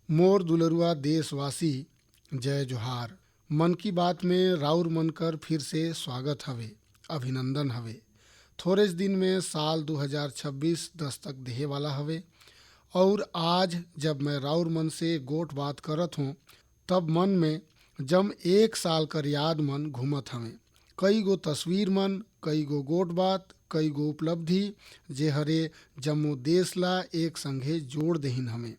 मोर दुलरुआ देशवासी, जय जोहार। मन की बात में राउर मनकर फिर से स्वागत हवे, अभिनंदन हवे। थोड़े दिन में साल 2026 दस्तक देहे वाला हवे और आज जब मैं राउर मन से गोठ बात करत हूँ तब मन में जम एक साल कर याद मन घूमत हवे। कई गो तस्वीर मन, कई गो गोठ बात, कई गो उपलब्धि जे हरे जम्मो देश ला एक संघे जोड़ देहिन हमें।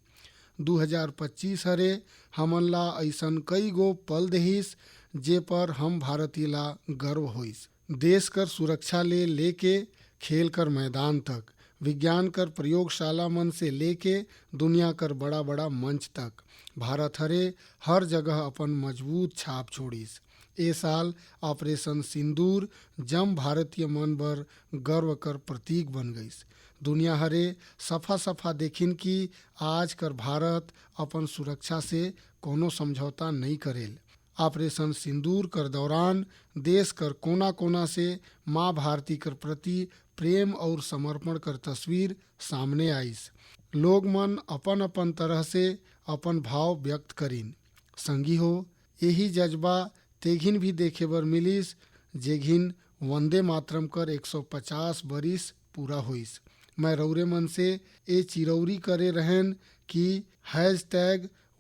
2025 हरे हमन ला ऐसन कई गो पल देहिस जे पर हम भारतीय ला गर्व होइस। देश कर सुरक्षा ले लेके खेल कर मैदान तक, विज्ञान कर प्रयोगशाला मन से लेके दुनिया कर बड़ा बड़ा मंच तक भारत हरे हर जगह अपन मजबूत छाप छोड़िस। ए साल ऑपरेशन सिंदूर जम भारतीय मन बर गर्व कर प्रतीक बन गईस। दुनिया हरे सफा सफा देखिन कि आज कर भारत अपन सुरक्षा से कोनो समझौता नहीं करेल। ऑपरेशन सिंदूर कर दौरान देश कर कोना कोना से माँ भारती कर प्रति प्रेम और समर्पण कर तस्वीर सामने आइस। लोग मन अपन अपन तरह से अपन भाव व्यक्त करिन। संगी हो, यही जज्बा तेघिन भी देखे बर मिलिस जेघिन वंदे मातरम कर 150 बरिस पूरा होइस। मैं रौरे मन से ए चिरौरी करे रहन कि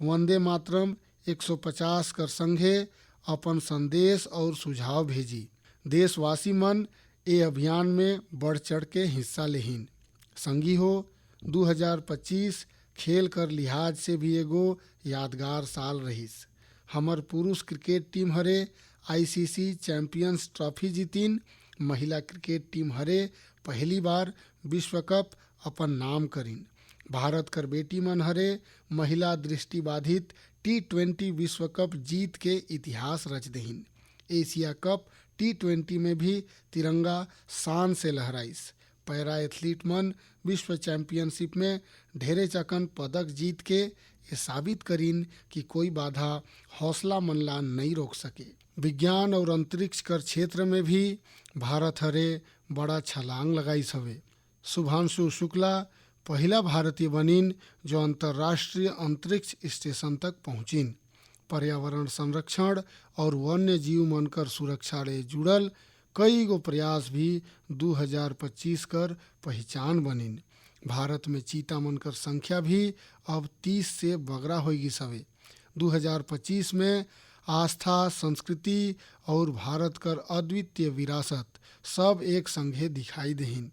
#वंदे मातरम 150 कर संघे अपन संदेश और सुझाव भेजी। देशवासी मन ए अभियान में बढ़ चढ़ के हिस्सा लेहिन। संगी हो, 2025 खेल कर लिहाज से भी एगो यादगार साल रहिस। हमर पुरुष क्रिकेट टीम हरे ICC चैंपियंस ट्रॉफी जीतिन। महिला क्रिकेट टीम हरे पहली बार विश्व कप अपन नाम करिन। भारत कर बेटी मन हरे महिला दृष्टिबाधित T20 विश्व कप जीत के इतिहास रच देहिन। एशिया कप T20 में भी तिरंगा शान से लहराइस। पैरा एथलीट मन विश्व चैंपियनशिप में ढेरे चकन पदक जीत के ये साबित करिन कि कोई बाधा हौसला मन ला नहीं रोक सके। विज्ञान और अंतरिक्ष कर क्षेत्र में भी भारत हरे बड़ा छलांग लगाइस हवे। शुभांशु शुक्ला पहला भारतीय बनिन जो अंतर्राष्ट्रीय अंतरिक्ष स्टेशन तक पहुँचिन। पर्यावरण संरक्षण और वन्य जीव मन कर सुरक्षा ले जुड़ल कई गो प्रयास भी 2025 कर पहचान बनिन। भारत में चीता मन कर संख्या भी अब 30 से बगरा होगी सवे। 2025 में आस्था, संस्कृति और भारत कर अद्वितीय विरासत सब एक संघे दिखाई देहिन।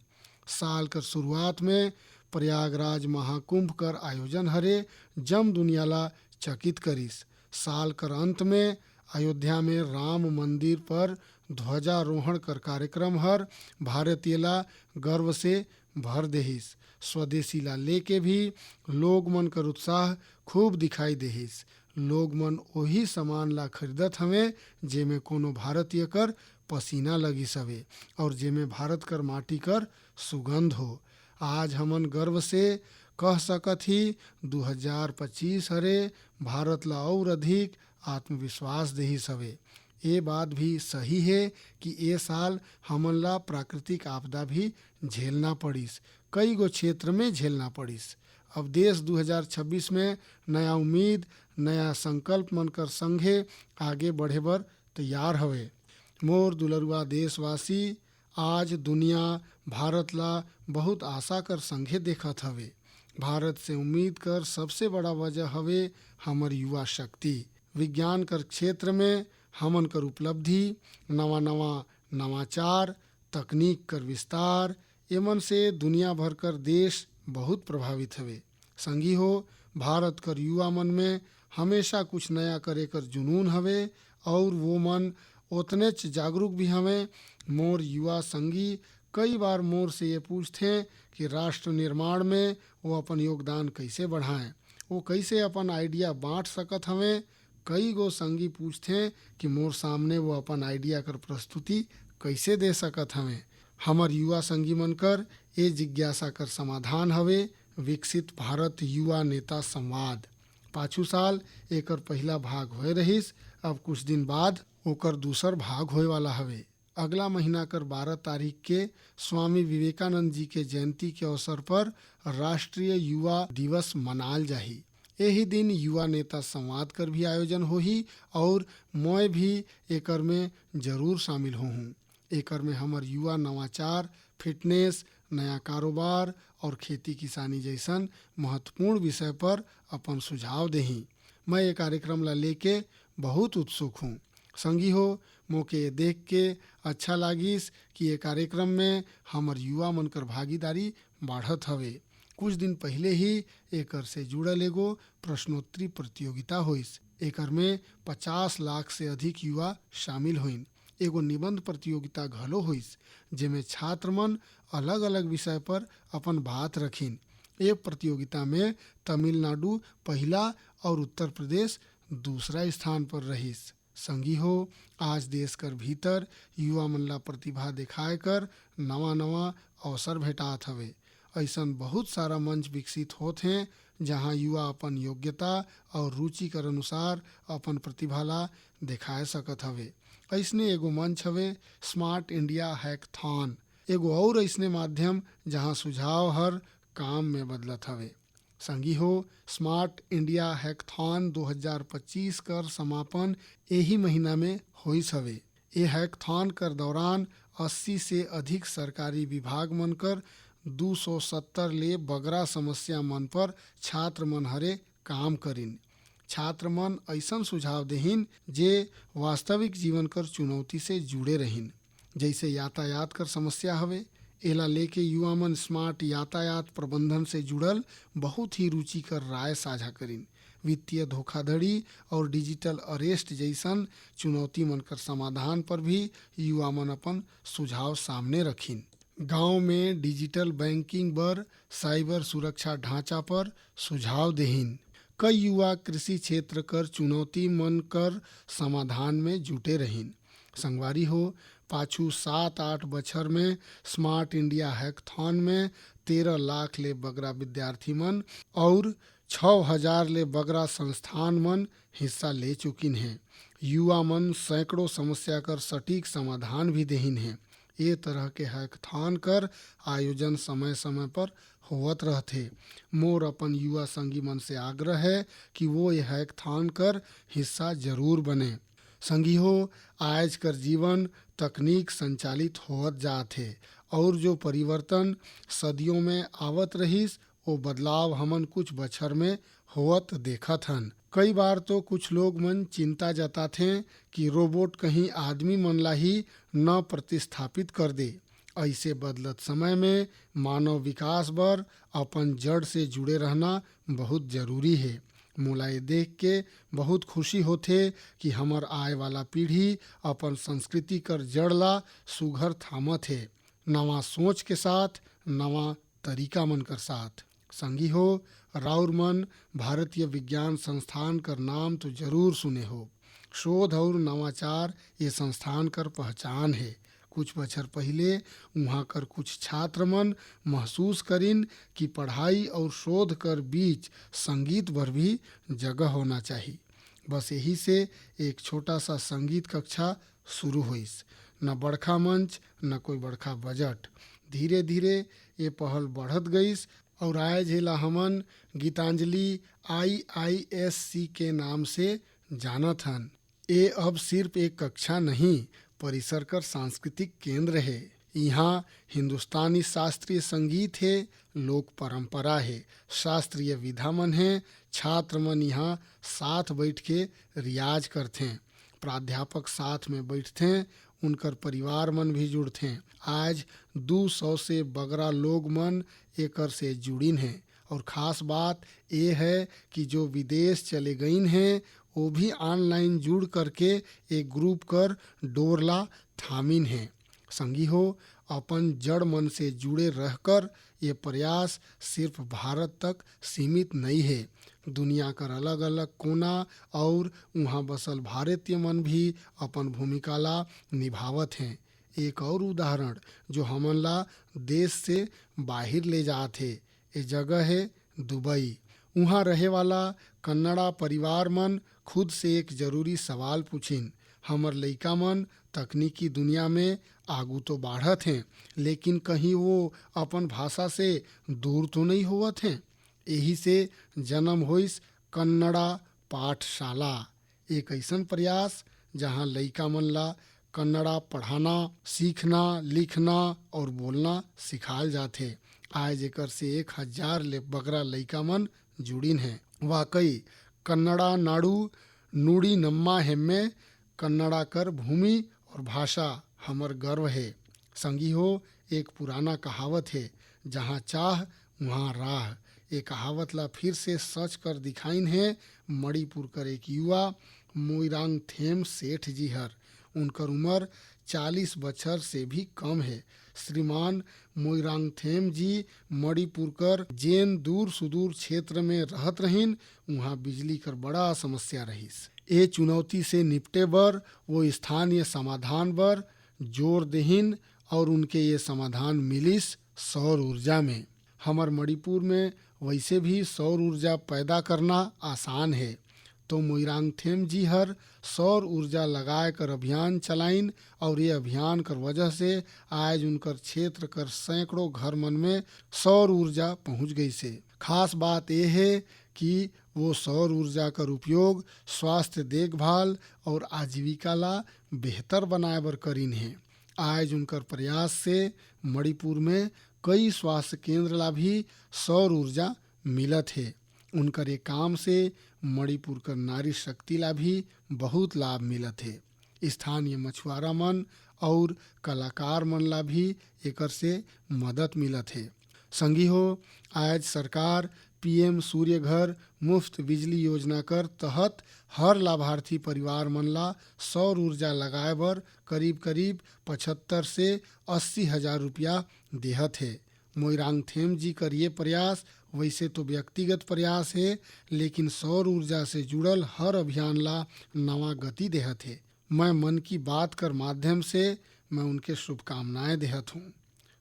साल कर शुरुआत में प्रयागराज महाकुंभ कर आयोजन हरे जम दुनिया ला चकित करिस। साल कर अंत में अयोध्या में राम मंदिर पर ध्वजारोहण कर कार्यक्रम हर भारतीय ला गर्व से भर देहिस। स्वदेशी ला लेके भी लोग मन कर उत्साह खूब दिखाई देहिस। लोग मन वही सामान ला खरीदत हवे जेमे कोनो भारतीय कर पसीना लगिस हवे और जेमे भारत कर माटी कर सुगंध हो। आज हमन गर्व से कह सकत ही 2025 हरे भारत ला और अधिक आत्मविश्वास देहिस हवे। ये बात भी सही है कि ये साल हमन ला प्राकृतिक आपदा भी झेलना पड़िस, कई गो क्षेत्र में झेलना पड़िस। अब देश 2026 में नया उम्मीद, नया संकल्प मन कर संघे आगे बढ़े बर तैयार हवे। मोर दुलरुआ देशवासी, आज दुनिया भारत ला बहुत आशा कर संघे देखत हवे। भारत से उम्मीद कर सबसे बड़ा वजह हवे हमर युवा शक्ति। विज्ञान कर क्षेत्र में हमन कर उपलब्धि, नवा नवा नवाचार, तकनीक कर विस्तार, एमन से दुनिया भर कर देश बहुत प्रभावित हवे। संगी हो, भारत कर युवा मन में हमेशा कुछ नया करे कर जुनून हवे और वो मन उतनेच जागरूक भी हवे। मोर युवा संगी कई बार मोर से ये पूछते कि राष्ट्र निर्माण में वो अपन योगदान कैसे बढ़ाएं, वो कैसे अपन आइडिया बांट सकत हवे। कई गो संगी पूछते कि मोर सामने वो अपन आइडिया कर प्रस्तुति कैसे दे सकत हवे। हमर युवा संगी मन कर ए जिज्ञासा कर समाधान हवे विकसित भारत युवा नेता संवाद। पाछू साल एकर पहला भाग होए रहिस, अब कुछ दिन बाद ओकर दूसर भाग होए वाला हवे। अगला महीना कर 12 तारीख के स्वामी विवेकानंद जी के जयंती के अवसर पर राष्ट्रीय युवा दिवस मनाल जाही। यही दिन युवा नेता संवाद कर भी आयोजन होही और मैं भी एकर में जरूर शामिल होहूँ। एकर में हमर युवा नवाचार, फिटनेस, नया कारोबार और खेती किसानी जैसन महत्वपूर्ण विषय पर अपन सुझाव देही। मैं ये कार्यक्रम ला लेके बहुत उत्सुक हूँ। संगी हो, मोके ये देख के अच्छा लागिस कि ये कार्यक्रम में हमर युवा मन कर भागीदारी बढ़त हवे। कुछ दिन पहले ही एकर से जुड़ल एगो प्रश्नोत्तरी प्रतियोगिता होइस। एकर में 50 लाख से अधिक युवा शामिल होइन। एगो निबंध प्रतियोगिता घलो होइस, जेमे छात्र मन अलग अलग विषय पर अपन बात रखिन। ये प्रतियोगिता में तमिलनाडु पहला और उत्तर प्रदेश दूसरा स्थान पर रहिस। संगी हो, आज देश कर भीतर युवा मन ला प्रतिभा दिखाए कर नवा नवा अवसर भेटात हवे। ऐसन बहुत सारा मंच विकसित होत हैं जहां युवा अपन योग्यता और रुचि कर अनुसार अपन प्रतिभा ला दिखाए सकत हवे। ऐसने एगो मंच हवे स्मार्ट इंडिया हैकथॉन, एगो और ऐसने माध्यम जहां सुझाव हर काम में बदलत हवे। संगी हो, स्मार्ट इंडिया हैकथॉन 2025 कर समापन यही महीना में होइस हवे। ये हैकथॉन कर दौरान 80 से अधिक सरकारी विभाग मन कर 270 ले बगरा समस्या मन पर छात्र मन हरे काम करिन। छात्र मन ऐसन सुझाव देहिन जे वास्तविक जीवन कर चुनौती से जुड़े रहिन, जैसे यातायात कर समस्या हवे। एला लेके युवा मन स्मार्ट यातायात प्रबंधन से जुड़ल बहुत ही रुचि कर राय साझा करिन। वित्तीय धोखाधड़ी और डिजिटल अरेस्ट जैसन चुनौती मन कर समाधान पर भी युवा मन अपन सुझाव सामने रखिन। गांव में डिजिटल बैंकिंग बर साइबर सुरक्षा ढांचा पर सुझाव देहिन। कई युवा कृषि क्षेत्र कर चुनौती मन कर समाधान में जुटे रहिन। संगवारी हो, पाछू 7-8 बछर में स्मार्ट इंडिया हैकथॉन में 13 लाख ले बगरा विद्यार्थी मन और 6,000 ले बगरा संस्थान मन हिस्सा ले चुकिन हैं। युवा मन सैकड़ों समस्या कर सटीक समाधान भी देहिन हैं। ये तरह के हैकथॉन कर आयोजन समय समय पर होवत रहथे। मोर अपन युवा संगी मन से आग्रह है कि वो ये हैकथॉन कर हिस्सा जरूर बने। संगी हो, आज कर जीवन तकनीक संचालित होवत जात है और जो परिवर्तन सदियों में आवत रहिस वो बदलाव हमन कुछ बछर में होवत देखत हन। कई बार तो कुछ लोग मन चिंता जताथे कि रोबोट कहीं आदमी मन ला ही न प्रतिस्थापित कर दे। ऐसे बदलत समय में मानव विकास बर अपन जड़ से जुड़े रहना बहुत जरूरी है। मोला ये देख के बहुत खुशी होथे कि हमर आए वाला पीढ़ी अपन संस्कृति कर जड़ ला सुघर थामत है, नवा सोच के साथ, नवा तरीका मन कर साथ। संगी हो, राउर मन भारतीय विज्ञान संस्थान कर नाम तो जरूर सुने हो। शोध और नवाचार ये संस्थान कर पहचान है। कुछ बछर पहले वहाँ कर कुछ छात्र मन महसूस करिन कि पढ़ाई और शोध कर बीच संगीत भर भी जगह होना चाहिए। बस यही से एक छोटा सा संगीत कक्षा शुरू हुईस। न बड़खा मंच, न कोई बड़खा बजट। धीरे धीरे ये पहल बढ़त गईस और आज हेला हमन गीतांजलि IISC के नाम से जानत हन। ये अब सिर्फ एक कक्षा नहीं, परिसर कर सांस्कृतिक केंद्र है। यहाँ हिंदुस्तानी शास्त्रीय संगीत है, लोक परंपरा है, शास्त्रीय विधा मन है। छात्र मन यहाँ साथ बैठ के रियाज करथे, प्राध्यापक साथ में बैठते, उनकर परिवार मन भी जुड़थे। आज 200 से बगरा लोग मन एकर से जुड़िन हैं और ख़ास बात ये है कि जो विदेश चले गईन हैं वो भी ऑनलाइन जुड़ करके एक ग्रुप कर डोरला थामिन है। संगी हो, अपन जड़ मन से जुड़े रहकर ये प्रयास सिर्फ भारत तक सीमित नहीं है। दुनिया कर अलग अलग कोना और वहाँ बसल भारतीय मन भी अपन भूमिका ला निभावत हैं। एक और उदाहरण जो हमन ला देश से बाहर ले जात है, ये जगह है दुबई। वहाँ रहे वाला कन्नड़ा परिवार मन खुद से एक जरूरी सवाल पूछिन, हमर लइका मन तकनीकी दुनिया में आगू तो बढ़त हैं, लेकिन कहीं वो अपन भाषा से दूर तो नहीं होवत हैं। यही से जन्म होइस कन्नड़ा पाठशाला एक ऐसन प्रयास जहाँ लइका मन ला कन्नड़ा पढ़ाना, सीखना, लिखना और बोलना सिखाल जाथे। आज एकर से 1000 ले बगरा लइका मन जुड़िन हैं। वाकई कन्नड़ा नाडु नुड़ी नम्मा हेम्मे, कन्नड़ा कर भूमि और भाषा हमर गर्व है। संगी हो, एक पुराना कहावत है, जहाँ चाह वहाँ राह। ये कहावत ला फिर से सच कर दिखाइन है मणिपुर कर एक युवा मोइरांग थेम सेठ जी हर। उनकर उम्र 40 बछर से भी कम है। श्रीमान मोइरांग थेम जी मणिपुर कर जेन दूर सुदूर क्षेत्र में रहत रहिन, वहाँ बिजली कर बड़ा समस्या रहिस। ए चुनौती से निपटे बर वो स्थानीय समाधान बर जोर देहिन और उनके ये समाधान मिलिस सौर ऊर्जा में। हमर मणिपुर में वैसे भी सौर ऊर्जा पैदा करना आसान है, तो मोइरांग थेम जी हर सौर ऊर्जा लगाए कर अभियान चलाइन और ये अभियान कर वजह से आज उनकर क्षेत्र कर सैकड़ों घर मन में सौर ऊर्जा पहुंच गई से। खास बात यह है कि वो सौर ऊर्जा कर उपयोग स्वास्थ्य देखभाल और आजीविका ला बेहतर बनाए बर करीन है। आज उनकर प्रयास से मणिपुर में कई स्वास्थ्य केंद्र ला भी सौर ऊर्जा मिलत है। उनकर ये काम से मणिपुर कर नारी शक्ति ला भी बहुत लाभ मिलत है। स्थानीय मछुआरा मन और कलाकार मन ला भी एकर से मदद मिलत है। संगी हो, आज सरकार पीएम सूर्य घर मुफ्त बिजली योजना कर तहत हर लाभार्थी परिवार मन ला सौर ऊर्जा लगाए बर करीब 75 से 80 हजार रुपया देहत है। मोइरांग थेम जी कर ये प्रयास वैसे तो व्यक्तिगत प्रयास है, लेकिन सौर ऊर्जा से जुड़ल हर अभियान ला नवा गति देहत है। मैं मन की बात कर माध्यम से मैं उनके शुभकामनाएं देहत हूँ।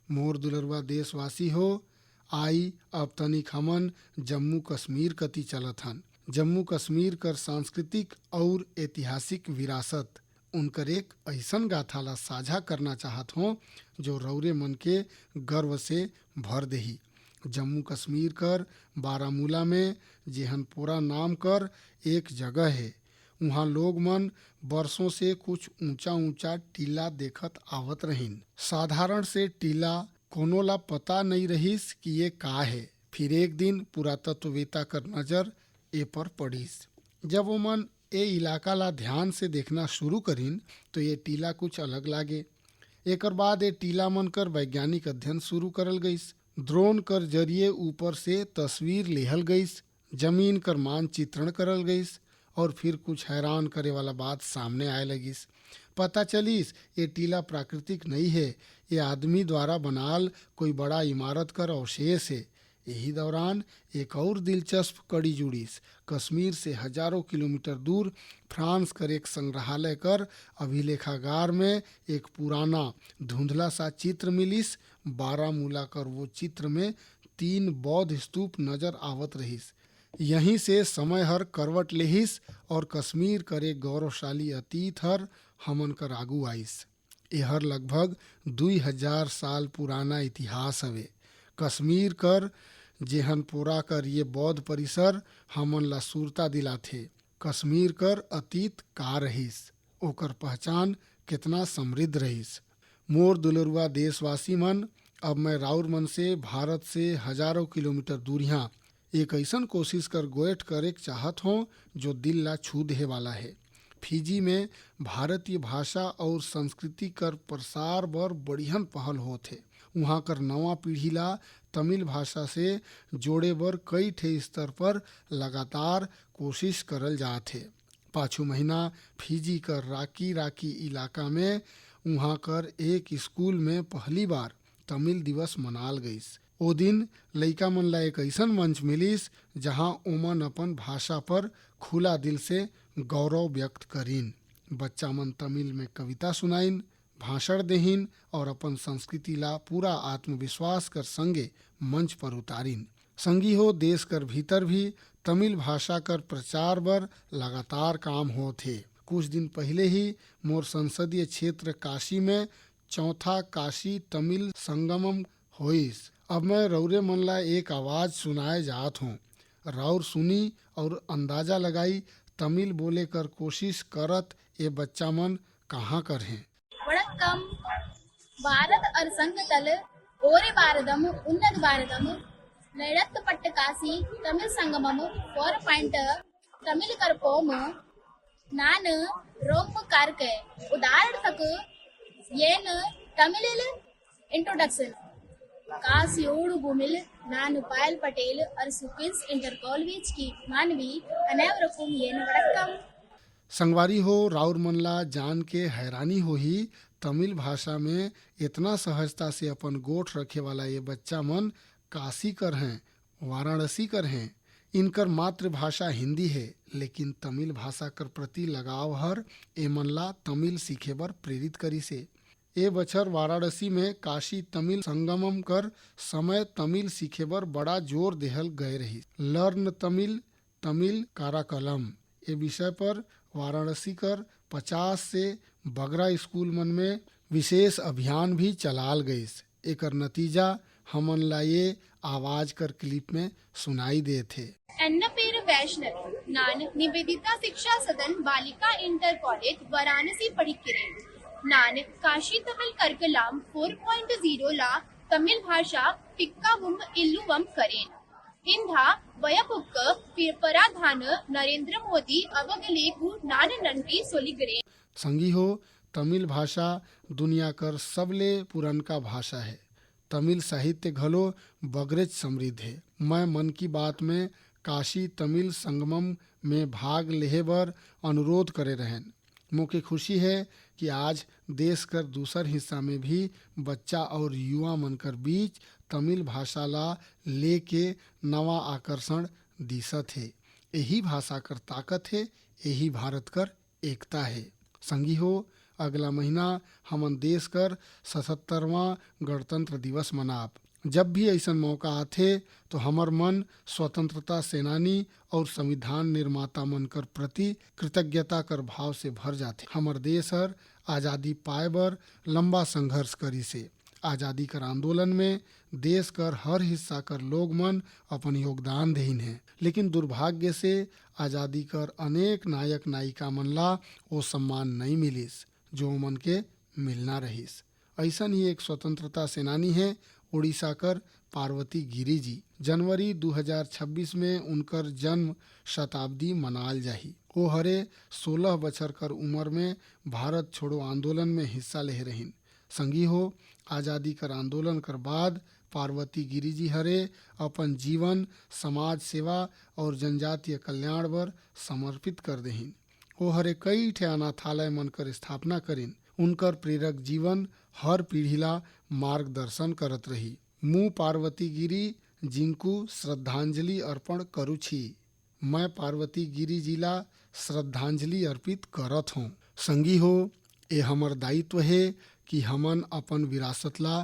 मोर दुलरवा देशवासी हो, आई अब तनिक हमन जम्मू कश्मीर कति चलत हन। जम्मू कश्मीर कर सांस्कृतिक और ऐतिहासिक विरासत उनकर एक ऐसन गाथा ला साझा करना चाहत हो जो रौरे मन के गर्व से भर देही। जम्मू कश्मीर कर बारामूला में जेहनपोरा नाम कर एक जगह है, वहाँ लोग मन बरसों से कुछ ऊंचा ऊंचा टीला देखत आवत रहिन। साधारण से टीला कोनो ला पता नहीं रहिस कि ये का है। फिर एक दिन पुरातत्ववेता कर नजर ए पर पड़िस। जब वो मन ए इलाका ला ध्यान से देखना शुरू करिन तो ये टीला कुछ अलग लागे। एकर बाद ये टीला मन कर वैज्ञानिक अध्ययन शुरू करल गईस। ड्रोन कर जरिए ऊपर से तस्वीर लेहल गईस, जमीन कर मानचित्रण करल गईस और फिर कुछ हैरान करे वाला बात सामने आए लगिस। पता चलिस ये टीला प्राकृतिक नहीं है, ये आदमी द्वारा बनाल कोई बड़ा इमारत कर अवशेष है। यही दौरान एक और दिलचस्प कड़ी जुड़िस। कश्मीर से हजारों किलोमीटर दूर फ्रांस कर एक संग्रहालय कर अभिलेखागार में एक पुराना धुंधला सा चित्र मिलिस। बारामूला कर वो चित्र में 3 बौद्ध स्तूप नजर आवत रहिस। यहीं से समय हर करवट लेहिस और कश्मीर कर एक गौरवशाली अतीत हर हमन कर आगू आइस। यहर लगभग 2000 साल पुराना इतिहास हवे। कश्मीर कर जेहनपोरा कर ये बौद्ध परिसर हमन ला सुरता दिलाथे। कश्मीर कर अतीत का रहिस, ओकर पहचान कितना समृद्ध रहिस। मोर दुलरुआ देशवासी मन, अब मैं राउर मन से भारत से हजारों किलोमीटर दूरियां एक ऐसन कोशिश कर गोएठ करे चाहत हो जो दिल ला छू दे वाला है। फिजी में भारतीय भाषा और संस्कृति कर प्रसार बर बढ़ियन पहल होथे। वहाँ कर नवा पीढ़ी ला तमिल भाषा से जोड़े बर कई ठे स्तर पर लगातार कोशिश करल जात है। पाछू महीना फिजी कर राकी इलाका में वहाँ कर एक स्कूल में पहली बार तमिल दिवस मनाल गईस। ओ दिन लइका मन ला एक ऐसन मंच मिलिस जहाँ ओमन अपन भाषा पर खुला दिल से गौरव व्यक्त करीन। बच्चा मन तमिल में कविता सुनाइन, भाषण देहिन और अपन संस्कृति ला पूरा आत्मविश्वास कर संगे मंच पर उतारिन। संगी हो, देश कर भीतर भी तमिल भाषा कर प्रचार बर लगातार काम होथे। कुछ दिन पहले ही मोर संसदीय क्षेत्र काशी में 4था काशी तमिल संगमम होइस। अब मैं रौरे मन ला एक आवाज सुनाए जात हूँ। राउर सुनी और अंदाजा लगाई तमिल बोले कर कोशिश करत ये बच्चा मन कहाँ कर हैं। வணக்கம். பாரத் அரசங்கத்தல் ஓரே பாரதம் உன்னத பாரதம் நடத்தப்பட்ட காசி தமிழ் சங்கமம் 4 தமிழ் கற்போம் நான் ரொம்ப கார்க்க உதாரணத்துக்கு ஏன்னு தமிழில் इंट्रोडक्शन कासियोड़ भूमिल नानु पायल पटेल और सुकिन्स इंटर कॉलेज की मानवी अनेवरकुम येन वड़क्कम। संगवारी हो राउर मनला जान के हैरानी हो ही तमिल भाषा में इतना सहजता से अपन गोठ रखे वाला ये बच्चा मन काशी कर हैं, वाराणसी कर हैं। इनकर मातृभाषा हिंदी है, लेकिन तमिल भाषा कर प्रति लगाव हर ए मनला तमिल सीखे बर प्रेरित करी से। ए बछर वाराणसी में काशी तमिल संगमम कर समय तमिल सीखे बर बड़ा जोर देहल गए रही। लर्न तमिल तमिल काराकलम ए विषय पर वाराणसी कर 50 से बगरा स्कूल मन में विशेष अभियान भी चलाल गईस। एकर नतीजा हमन ला ये आवाज कर क्लिप में सुनाई दे थे। एन्नपेर वैष्णव नान निवेदिता शिक्षा सदन बालिका इंटर कॉलेज वाराणसी पढ़िक्किरेन नान काशी तमिल कर्कलाम 4.0 ला तमिल भाषा टिक्कावुम इल्लुवम करेन इंधा वयपुक्क पराधान नरेंद्र मोदी अवगलेगु नान नंटी सोलिगरे। संगी हो तमिल भाषा दुनिया कर सबले पुरनका भाषा है। तमिल साहित्य घलो बगरेज समृद्ध है। मैं मन की बात में काशी तमिल संगमम में भाग लेहे बर अनुरोध करे रहन। मोके खुशी है कि आज देश कर दूसर हिस्सा में भी बच्चा और युवा मन कर बीच तमिल भाषा ला लेके नवा आकर्षण दिसत है। यही भाषा कर ताकत है, यही भारत कर एकता है। संगी हो अगला महीना हमन देश कर 77वां गणतंत्र दिवस मनाब। जब भी ऐसा मौका आथे तो हमर मन स्वतंत्रता सेनानी और संविधान निर्माता मन कर प्रति कृतज्ञता कर भाव से भर जाथे। हमर देश हर आज़ादी पाए बर लंबा संघर्ष करी से। आज़ादी कर आंदोलन में देश कर हर हिस्सा कर लोग मन अपन योगदान देहिन है, लेकिन दुर्भाग्य से आज़ादी कर अनेक नायक नायिका मन ला वो सम्मान नहीं मिलिस जो मन के मिलना रहीस। ऐसा ही एक स्वतंत्रता सेनानी है उड़ीसा कर पार्वती गिरी जी। जनवरी 2026 में उनकर जन्म शताब्दी मनाल जाही। वो हरे 16 बछर कर उम्र में भारत छोड़ो आंदोलन में हिस्सा ले रहीन। संगी हो आज़ादी कर आंदोलन कर बाद पार्वती गिरी जी हरे अपन जीवन समाज सेवा और जनजातीय कल्याण बर समर्पित कर देहिन। वो हरे कई ठे अनाथालय मन कर स्थापना करिन। उनकर प्रेरक जीवन हर पीढ़ी ला मार्गदर्शन करत रही। मु पार्वती गिरी जिनको श्रद्धांजलि अर्पण करू छी। मैं पार्वती गिरी जी ला श्रद्धांजलि अर्पित करत हूँ। संगी हो ये हमर दायित्व है कि हमन अपन विरासत ला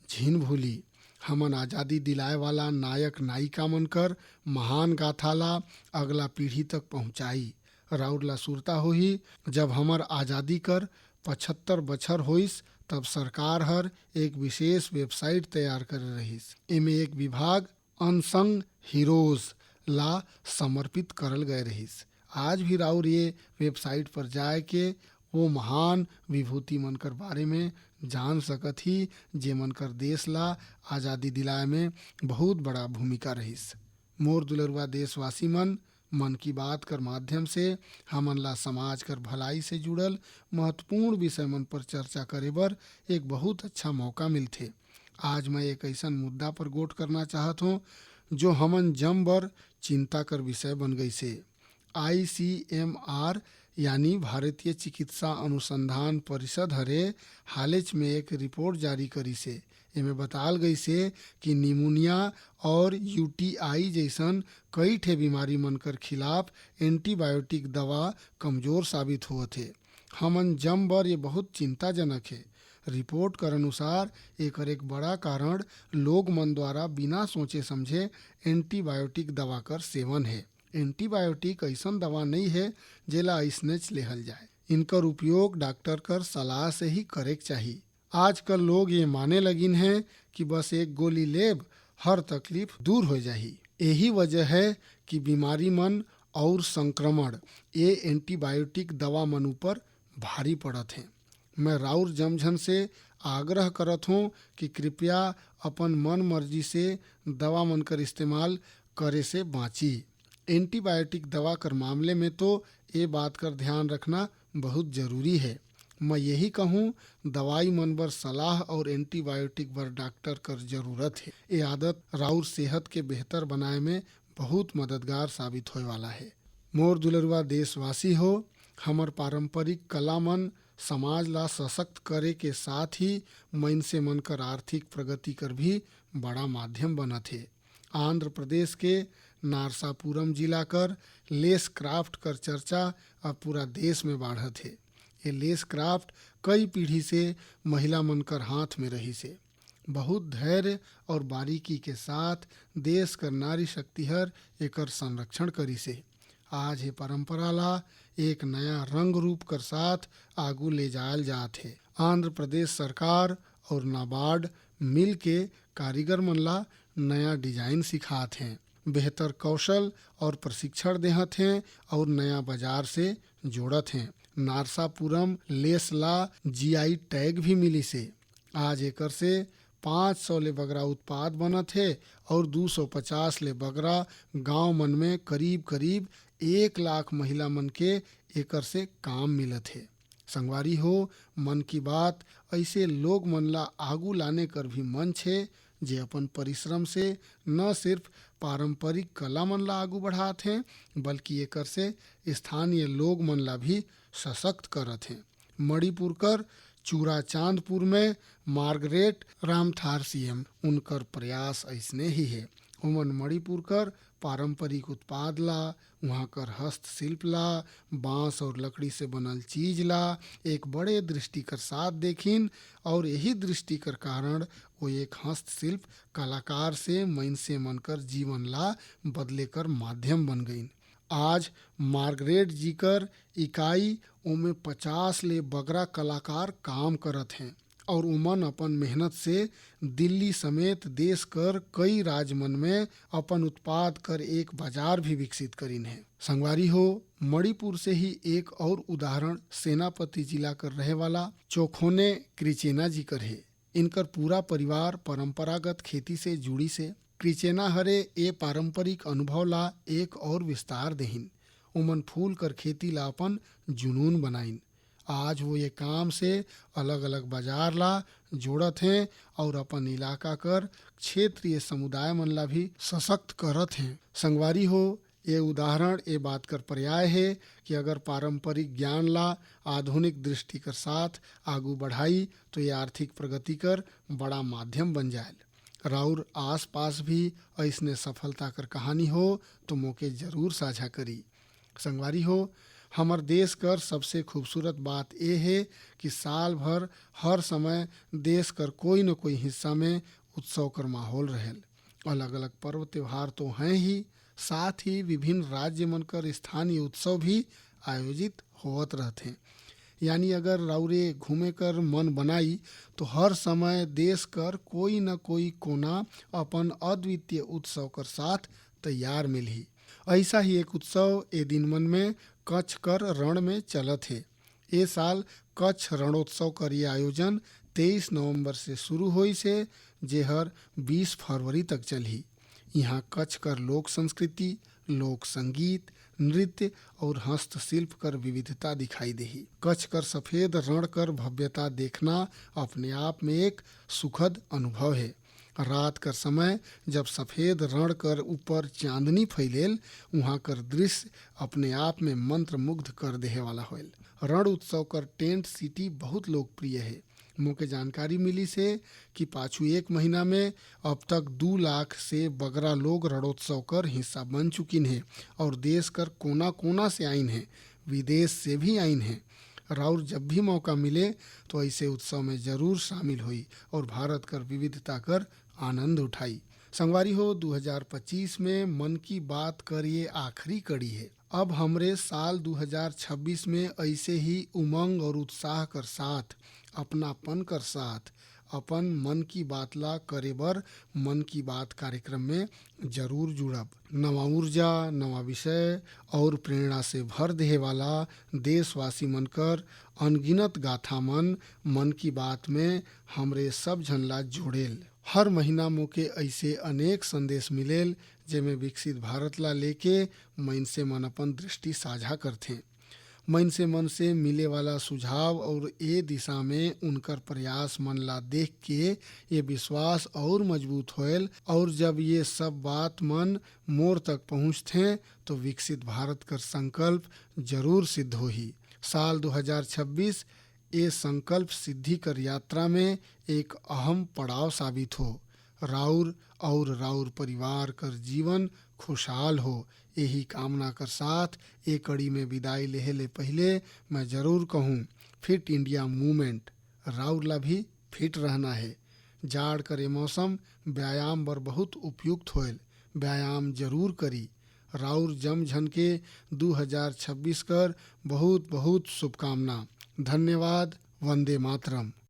झिन भूली। हमन आज़ादी दिलाए वाला नायक नायिका मन कर महान गाथा ला अगला पीढ़ी तक पहुँचाई। राउर ला सुरता होही जब हमर आज़ादी कर 75 बछर होइस तब सरकार हर एक विशेष वेबसाइट तैयार कर रहीस। एमे एक विभाग अनसंग हीरोज ला समर्पित करल गए रहीस। आज भी राउर ये वेबसाइट पर जाए के वो महान विभूति मन कर बारे में जान सकत ही जे मन कर देश ला आज़ादी दिलाए में बहुत बड़ा भूमिका रहीस। मोर दुलरुआ देशवासी मन की बात कर माध्यम से हमन ला समाज कर भलाई से जुड़ल महत्वपूर्ण विषय मन पर चर्चा करे बर एक बहुत अच्छा मौका मिलथे। आज मैं एक ऐसा मुद्दा पर गोट करना चाहत हूँ जो हमन जम बर चिंता कर विषय बन गई से। ICMR यानी भारतीय चिकित्सा अनुसंधान परिषद हरे हालेच में एक रिपोर्ट जारी करी से। इमें बताल गई से कि निमोनिया और UTI जैसन कई ठे बीमारी मन कर खिलाफ एंटीबायोटिक दवा कमजोर साबित हुए थे। हमन जम बर ये बहुत चिंताजनक है। रिपोर्ट कर अनुसार एकर एक बड़ा कारण लोग मन द्वारा बिना सोचे समझे एंटीबायोटिक दवा कर सेवन है। एंटीबायोटिक ऐसन दवा नहीं है जेला ऐसनेच लेहल जाए। इनकर उपयोग डॉक्टर कर सलाह से ही करेक चाहिए। आजकल लोग ये माने लगिन हैं कि बस एक गोली लेब हर तकलीफ दूर हो जाही। यही वजह है कि बीमारी मन और संक्रमण ये एंटीबायोटिक दवा मन ऊपर भारी पड़त हैं। मैं राउर जमझन से आग्रह करत हूँ कि कृपया अपन मन मर्जी से दवा मन कर इस्तेमाल करे से बाँची। एंटीबायोटिक दवा कर मामले में तो ये बात कर ध्यान रखना बहुत ज़रूरी है। मैं यही कहूँ, दवाई मन बर सलाह और एंटीबायोटिक बर डॉक्टर कर जरूरत है। ये आदत राउर सेहत के बेहतर बनाए में बहुत मददगार साबित होए वाला है। मोर दुलरुआ देशवासी हो, हमर पारंपरिक कला मन समाज ला सशक्त करे के साथ ही मइनसे मन कर आर्थिक प्रगति कर भी बड़ा माध्यम बनत है। आंध्र प्रदेश के नारसापुरम जिला कर लेस क्राफ्ट कर चर्चा अब पूरा देश में बाढ़त है। ये लेस क्राफ्ट कई पीढ़ी से महिला मन कर हाथ में रही से। बहुत धैर्य और बारीकी के साथ देश कर नारी शक्ति हर एकर संरक्षण करी से। आज ये परंपरा ला एक नया रंग रूप कर साथ आगू ले जायल जात है। आंध्र प्रदेश सरकार और नाबार्ड मिल के कारीगर मन ला नया डिजाइन सिखात हैं, बेहतर कौशल और प्रशिक्षण देहत हैं और नया बाजार से जोड़त हैं। नारसापुरम लेस ला जीआई टैग भी मिली से। आज एकर से 500 ले बगरा उत्पाद बनत है और 250 ले बगरा गांव मन में करीब करीब 1 लाख महिला मन के एकर से काम मिलत है। संगवारी हो, मन की बात ऐसे लोग मन ला आगू लाने कर भी मंच है जे अपन परिश्रम से न सिर्फ पारंपरिक कला मन ला आगू बढ़ात हैं बल्कि एकर से स्थानीय लोग मन ला भी सशक्त करत हैं। मणिपुर कर चूरा चांदपुर में मार्गरेट रामथार सीएम उनकर प्रयास ऐसने ही है। उमन मणिपुर कर पारंपरिक उत्पाद ला, वहाँ कर हस्तशिल्प ला, बांस और लकड़ी से बनल चीज ला एक बड़े दृष्टि कर साथ देखिन और यही दृष्टि कर कारण वो एक हस्तशिल्प कलाकार से मइनसे मन कर जीवन ला बदले कर माध्यम बन गईन। आज मार्गरेट जी कर इकाई उमें 50 ले बगरा कलाकार काम करत हैं और उमन अपन मेहनत से दिल्ली समेत देश कर कई राज्य मन में अपन उत्पाद कर एक बाजार भी विकसित करीन है। संगवारी हो, मणिपुर से ही एक और उदाहरण सेनापति जिला कर रहे वाला चोखोने क्रिचेना जी कर है। इनकर पूरा परिवार परंपरागत खेती से जुड़ी से। क्रिचेना हरे ए पारंपरिक अनुभव ला एक और विस्तार देहिन। उमन फूल कर खेती ला अपन जुनून बनाइन। आज वो ये काम से अलग अलग बाजार ला जोड़त हैं और अपन इलाका कर क्षेत्रीय समुदाय मन ला भी सशक्त करत हैं। संगवारी हो, ये उदाहरण ये बात कर पर्याय है कि अगर पारंपरिक ज्ञान ला आधुनिक दृष्टि कर साथ आगू बढ़ाई तो ये आर्थिक प्रगति कर बड़ा माध्यम बन जाए। राउर आस पास भी ऐसने सफलता कर कहानी हो तो मौके जरूर साझा करी। संगवारी हो, हमर देश कर सबसे खूबसूरत बात ये है कि साल भर हर समय देश कर कोई न कोई हिस्सा में उत्सव कर माहौल रहेल। अलग अलग पर्व त्योहार तो हैं ही, साथ ही विभिन्न राज्य मन कर स्थानीय उत्सव भी आयोजित होवत रहते हैं। यानी अगर राउरे घूमे कर मन बनाई तो हर समय देश कर कोई न कोई कोना अपन अद्वितीय उत्सव कर साथ तैयार मिलही। ऐसा ही एक उत्सव ए दिन मन में कच्छ कर रण में चलत है। ए साल कच्छ रणोत्सव कर ये आयोजन 23 नवंबर से शुरू हुई से जेहर 20 फरवरी तक चलही। यहाँ कच्छ कर लोक संस्कृति, लोक संगीत, नृत्य और हस्तशिल्प कर विविधता दिखाई देही। कच्छ कर सफेद रण कर भव्यता देखना अपने आप में एक सुखद अनुभव है। रात कर समय जब सफेद रण कर ऊपर चांदनी फैलेल, वहाँ कर दृश्य अपने आप में मंत्र मुग्ध कर देहे वाला होल। रण उत्सव कर टेंट सिटी बहुत लोकप्रिय है। मुझे जानकारी मिली से कि पाछू एक महीना में अब तक 2 लाख से बगरा लोग रणोत्सव कर हिस्सा बन चुकिन हैं और देश कर कोना कोना से आइन हैं, विदेश से भी आइन हैं। राउर जब भी मौका मिले तो ऐसे उत्सव में जरूर शामिल हुई और भारत कर विविधता कर आनंद उठाई। संगवारी हो, 2025 में मन की बात कर ये आखिरी कड़ी है। अब हमरे साल 2026 में ऐसे ही उमंग और उत्साह कर साथ, अपनापन कर साथ अपन मन की बात ला करे बर मन की बात कार्यक्रम में जरूर जुड़ब। नवा ऊर्जा, नवा विषय और प्रेरणा से भर देहे वाला देशवासी मनकर अनगिनत गाथा मन की बात में हमरे सब झन ला जोड़ेल। हर महीना मोके ऐसे अनेक संदेश मिलेल जेमे विकसित भारत ला लेके मइनसे मन अपन दृष्टि साझा करथे। मइनसे मन से मिले वाला सुझाव और ए दिशा में उनकर प्रयास मन ला देख के ये विश्वास और मजबूत होएल और जब ये सब बात मन मोर तक पहुँचथे तो विकसित भारत कर संकल्प जरूर सिद्ध होही। साल 2026 ये संकल्प सिद्धि कर यात्रा में एक अहम पड़ाव साबित हो। राउर और राउर परिवार कर जीवन खुशहाल हो, यही कामना कर साथ एक कड़ी में विदाई लेहे ले पहले मैं जरूर कहूँ फिट इंडिया मूवमेंट राउर ला भी फिट रहना है। जाड़ करे मौसम व्यायाम बर बहुत उपयुक्त होएल, व्यायाम जरूर करी। राउर जम झन के 2026 कर बहुत बहुत शुभकामना। धन्यवाद। वंदे मातरम।